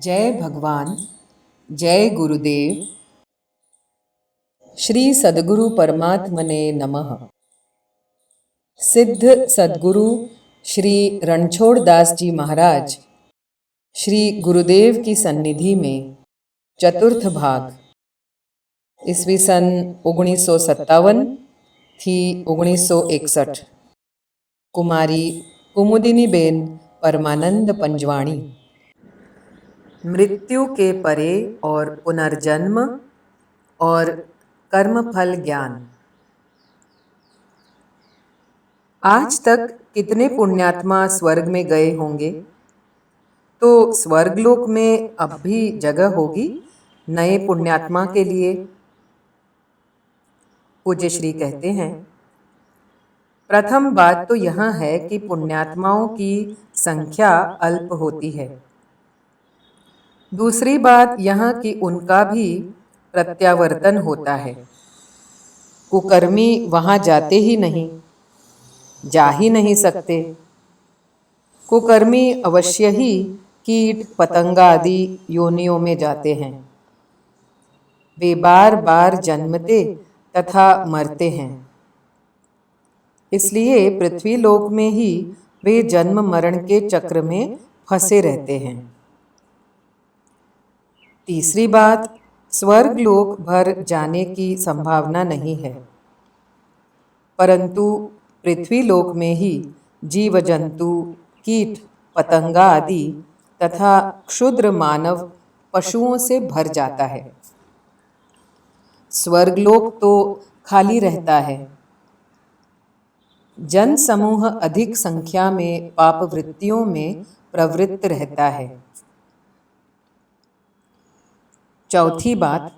जय भगवान, जय गुरुदेव। श्री सद्गुरु परमात्मने नमः। सिद्ध सद्गुरु श्री रणछोड़ दास जी महाराज श्री गुरुदेव की सन्निधि में चतुर्थ भाग ईस्वी सन 1957 थी 1961 कुमारी कुमुदिनीबेन परमानंद पंजवाणी। मृत्यु के परे और पुनर्जन्म और कर्मफल ज्ञान। आज तक कितने पुण्यात्मा स्वर्ग में गए होंगे, तो स्वर्गलोक में अब भी जगह होगी नए पुण्यात्मा के लिए। पूज्य श्री कहते हैं, प्रथम बात तो यह है कि पुण्यात्माओं की संख्या अल्प होती है। दूसरी बात यह कि उनका भी प्रत्यावर्तन होता है। कुकर्मी वहाँ जाते ही नहीं, जा ही नहीं सकते। कुकर्मी अवश्य ही कीट पतंगा आदि योनियों में जाते हैं। वे बार बार जन्मते तथा मरते हैं, इसलिए पृथ्वी लोक में ही वे जन्म मरण के चक्र में फंसे रहते हैं। तीसरी बात, स्वर्ग लोक भर जाने की संभावना नहीं है, परंतु पृथ्वी लोक में ही जीव जंतु कीट पतंगा आदि तथा क्षुद्र मानव पशुओं से भर जाता है। स्वर्गलोक तो खाली रहता है। जन समूह अधिक संख्या में पाप वृत्तियों में प्रवृत्त रहता है। चौथी बात,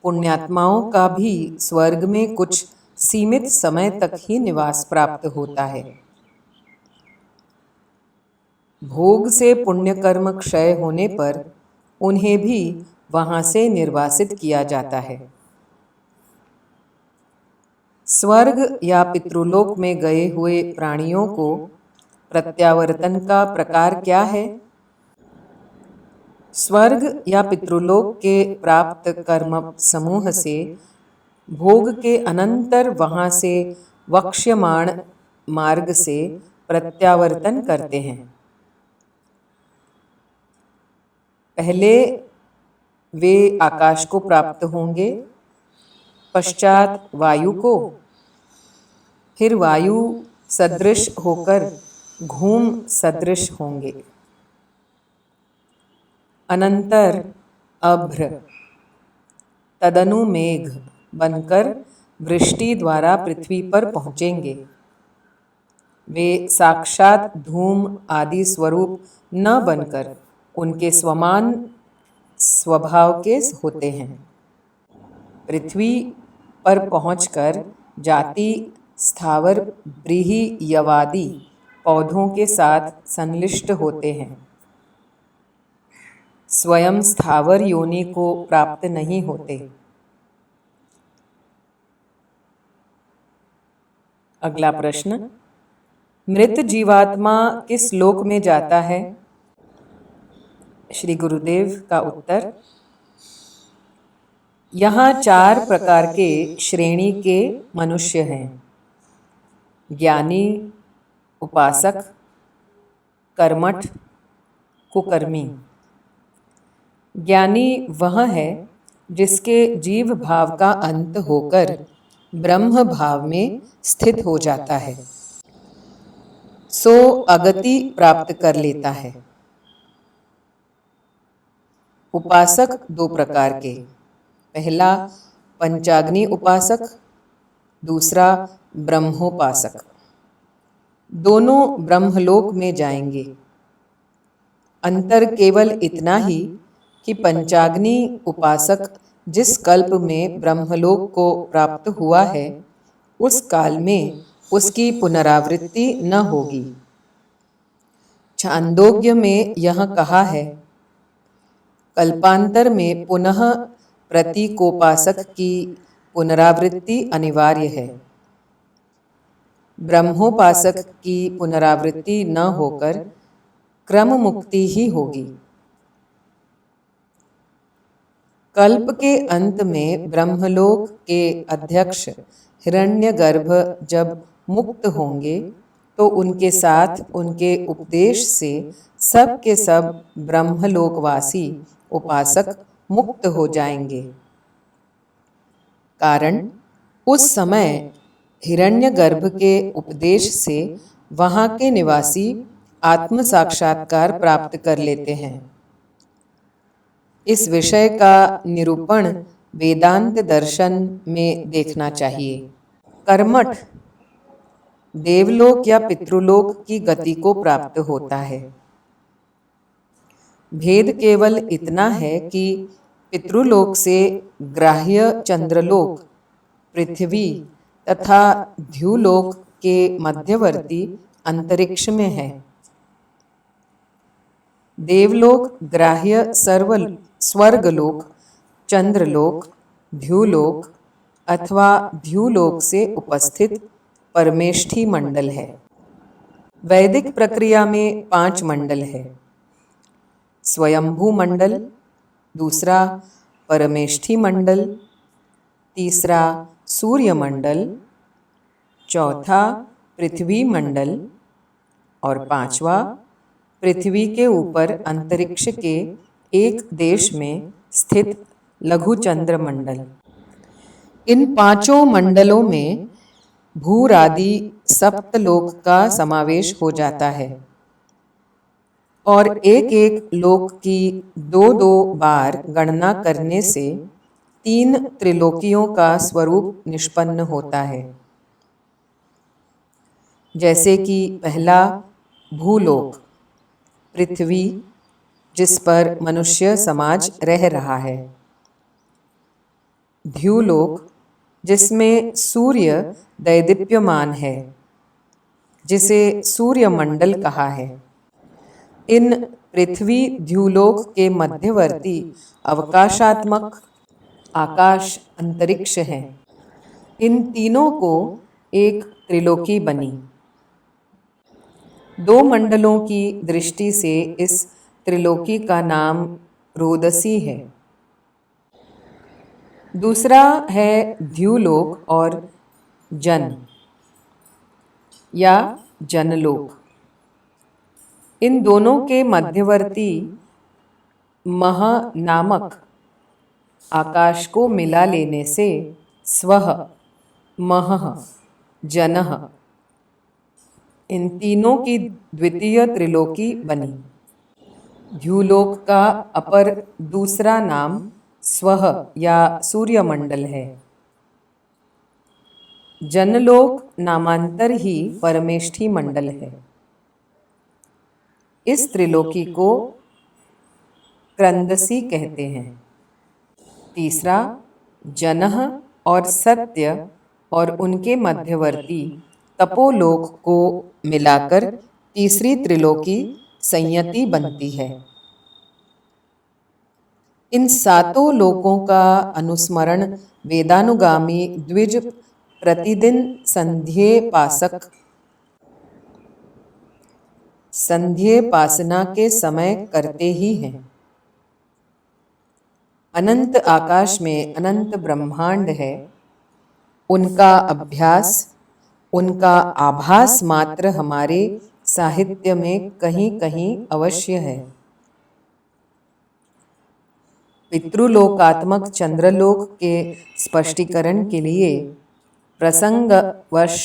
पुण्यात्माओं का भी स्वर्ग में कुछ सीमित समय तक ही निवास प्राप्त होता है। भोग से पुण्य कर्म क्षय होने पर उन्हें भी वहां से निर्वासित किया जाता है। स्वर्ग या पितृलोक में गए हुए प्राणियों को प्रत्यावर्तन का प्रकार क्या है? स्वर्ग या पितृलोक के प्राप्त कर्म समूह से भोग के अनंतर वहां से वक्ष्यमाण मार्ग से प्रत्यावर्तन करते हैं। पहले वे आकाश को प्राप्त होंगे, पश्चात वायु को, फिर वायु सदृश होकर घूम सदृश होंगे, अनंतर अभ्र, तदनु मेघ बनकर वृष्टि द्वारा पृथ्वी पर पहुँचेंगे। वे साक्षात धूम आदि स्वरूप न बनकर उनके समान स्वभाव के होते हैं। पृथ्वी पर पहुंचकर जाति स्थावर व्रीहि यवादि पौधों के साथ संलिष्ट होते हैं। स्वयं स्थावर योनि को प्राप्त नहीं होते। अगला प्रश्न, मृत जीवात्मा किस लोक में जाता है? श्री गुरुदेव का उत्तर, यहाँ 4 प्रकार के श्रेणी के मनुष्य हैं। ज्ञानी, उपासक, कर्मठ, कुकर्मी। ज्ञानी वह है जिसके जीव भाव का अंत होकर ब्रह्म भाव में स्थित हो जाता है, सो अगति प्राप्त कर लेता है। उपासक 2 प्रकार के, पहला पंचाग्नि उपासक, दूसरा ब्रह्मोपासक। दोनों ब्रह्मलोक में जाएंगे। अंतर केवल इतना ही कि पंचाग्नि उपासक जिस कल्प में ब्रह्मलोक को प्राप्त हुआ है, उस काल में उसकी पुनरावृत्ति न होगी। छांदोग्य में यह कहा है, कल्पांतर में पुनः प्रतीकोपासक की पुनरावृत्ति अनिवार्य है। ब्रह्मोपासक की पुनरावृत्ति न होकर क्रम मुक्ति ही होगी। कल्प के अंत में ब्रह्मलोक के अध्यक्ष हिरण्यगर्भ जब मुक्त होंगे तो उनके साथ उनके उपदेश से सब के सब ब्रह्मलोकवासी उपासक मुक्त हो जाएंगे। कारण उस समय हिरण्यगर्भ के उपदेश से वहाँ के निवासी आत्म साक्षात्कार प्राप्त कर लेते हैं। इस विषय का निरूपण वेदांत दर्शन में देखना चाहिए। कर्मठ देवलोक या पितृलोक की गति को प्राप्त होता है। भेद केवल इतना है कि पितृलोक से ग्राह्य चंद्रलोक, पृथ्वी तथा ध्युलोक के मध्यवर्ती अंतरिक्ष में है। देवलोक ग्राह्य स्वर्गलोक, चंद्रलोक, ध्युलोक अथवा ध्युलोक से उपस्थित परमेष्ठी मंडल है। वैदिक प्रक्रिया में 5 मंडल है। स्वयंभू मंडल, दूसरा परमेष्ठी मंडल, तीसरा सूर्य मंडल, चौथा पृथ्वी मंडल और 5वां पृथ्वी के ऊपर अंतरिक्ष के एक देश में स्थित लघु चंद्र मंडल। इन 5 मंडलों में भूरादि सप्तलोक का समावेश हो जाता है और एक एक लोक की 2-2 बार गणना करने से 3 त्रिलोकियों का स्वरूप निष्पन्न होता है। जैसे कि पहला भूलोक, पृथ्वी जिस पर मनुष्य समाज रह रहा है। ध्युलोक जिसमें सूर्य दैदीप्यमान है, जिसे सूर्य मंडल कहा है। इन पृथ्वी ध्युलोक के मध्यवर्ती अवकाशात्मक आकाश अंतरिक्ष हैं। इन तीनों को एक त्रिलोकी बनी। 2 मंडलों की दृष्टि से इस त्रिलोकी का नाम रोदसी है। दूसरा है ध्युलोक और जन या जनलोक। इन दोनों के मध्यवर्ती मह नामक आकाश को मिला लेने से स्वः, महः, जनः इन तीनों की द्वितीय त्रिलोकी बनी। ध्युलोक का अपर दूसरा नाम स्वः या सूर्यमंडल है। जनलोक नामांतर ही परमेष्ठी मंडल है। इस त्रिलोकी को क्रंदसी कहते हैं। तीसरा जनः और सत्य और उनके मध्यवर्ती तपोलोक को मिलाकर तीसरी त्रिलोकी संयति बनती है। इन 7 लोकों का अनुस्मरण वेदानुगामी द्विज प्रतिदिन संध्येपासना के समय करते ही हैं। अनंत आकाश में अनंत ब्रह्मांड है। उनका अभ्यास, उनका आभास मात्र हमारे साहित्य में कहीं कहीं अवश्य है। पितृलोकात्मक चंद्रलोक के स्पष्टीकरण के लिए प्रसंगवश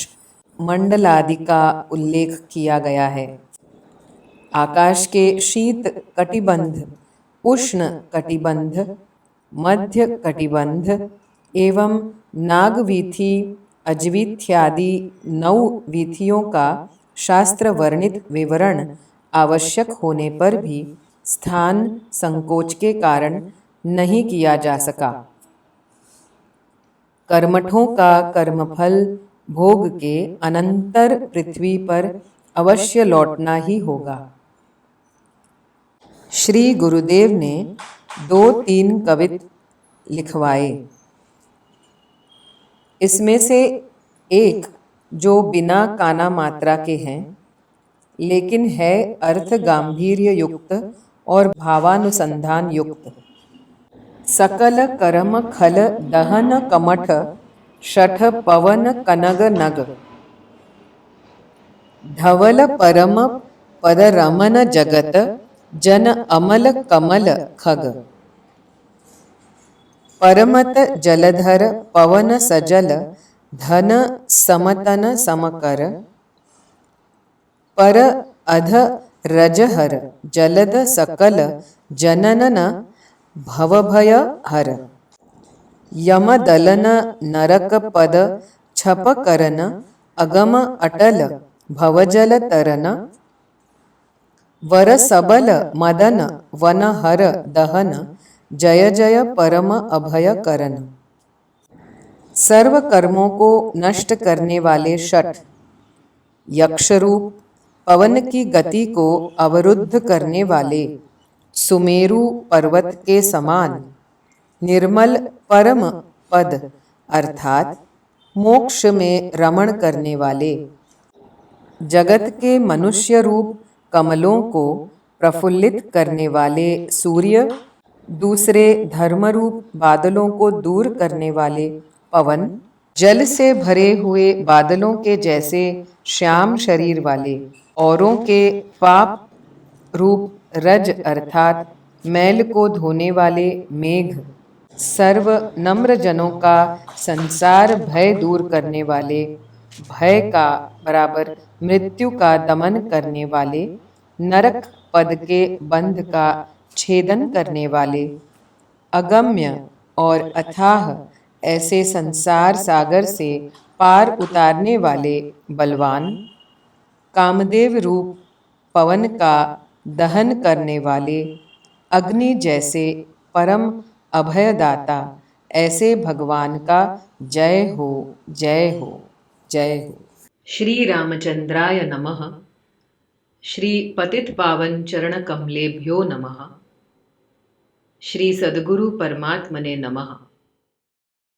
मंडलादि का उल्लेख किया गया है। आकाश के शीत कटिबंध, उष्ण कटिबंध, मध्य कटिबंध एवं नागवीथी, अजवीथ्यादि 9 वीथियों का शास्त्र वर्णित विवरण आवश्यक होने पर भी स्थान संकोच के कारण नहीं किया जा सका। कर्मठों का कर्मफल भोग के अनंतर पृथ्वी पर अवश्य लौटना ही होगा। श्री गुरुदेव ने 2-3 कवित लिखवाए। इसमें से एक जो बिना काना मात्रा के हैं, लेकिन है अर्थ गांभीर्य युक्त और भावानुसंधान युक्त। सकल करम खल दहन कमठ शठ पवन कनग नग धवल परम पद रमन जगत जन अमल कमल खग परमत जलधर पवन सजल धन समतन समकर पर अध रजहर जलद सकल जननन भवभय हर यमदलन नरक पद छप करन अगम अटल भवजल तरन वर सबल मदन वन हर दहन जय जय परम अभय करन। सर्व कर्मों को नष्ट करने वाले शठ यक्षरूप पवन की गति को अवरुद्ध करने वाले सुमेरु पर्वत के समान निर्मल परम पद अर्थात मोक्ष में रमण करने वाले जगत के मनुष्य रूप कमलों को प्रफुल्लित करने वाले सूर्य दूसरे धर्मरूप बादलों को दूर करने वाले पवन जल से भरे हुए बादलों के जैसे श्याम शरीर वाले औरों के पाप रूप रज अर्थात मैल को धोने वाले मेघ सर्व नम्र जनों का संसार भय दूर करने वाले भय का बराबर मृत्यु का दमन करने वाले नरक पद के बंध का छेदन करने वाले अगम्य और अथाह ऐसे संसार सागर से पार उतारने वाले बलवान कामदेव रूप पवन का दहन करने वाले अग्नि जैसे परम अभयदाता ऐसे भगवान का जय हो जय हो जय हो। श्री रामचंद्राय नमः। श्री पतित पावन चरण कमलेभ्यो नमः। श्री सद्गुरु परमात्मने नमः।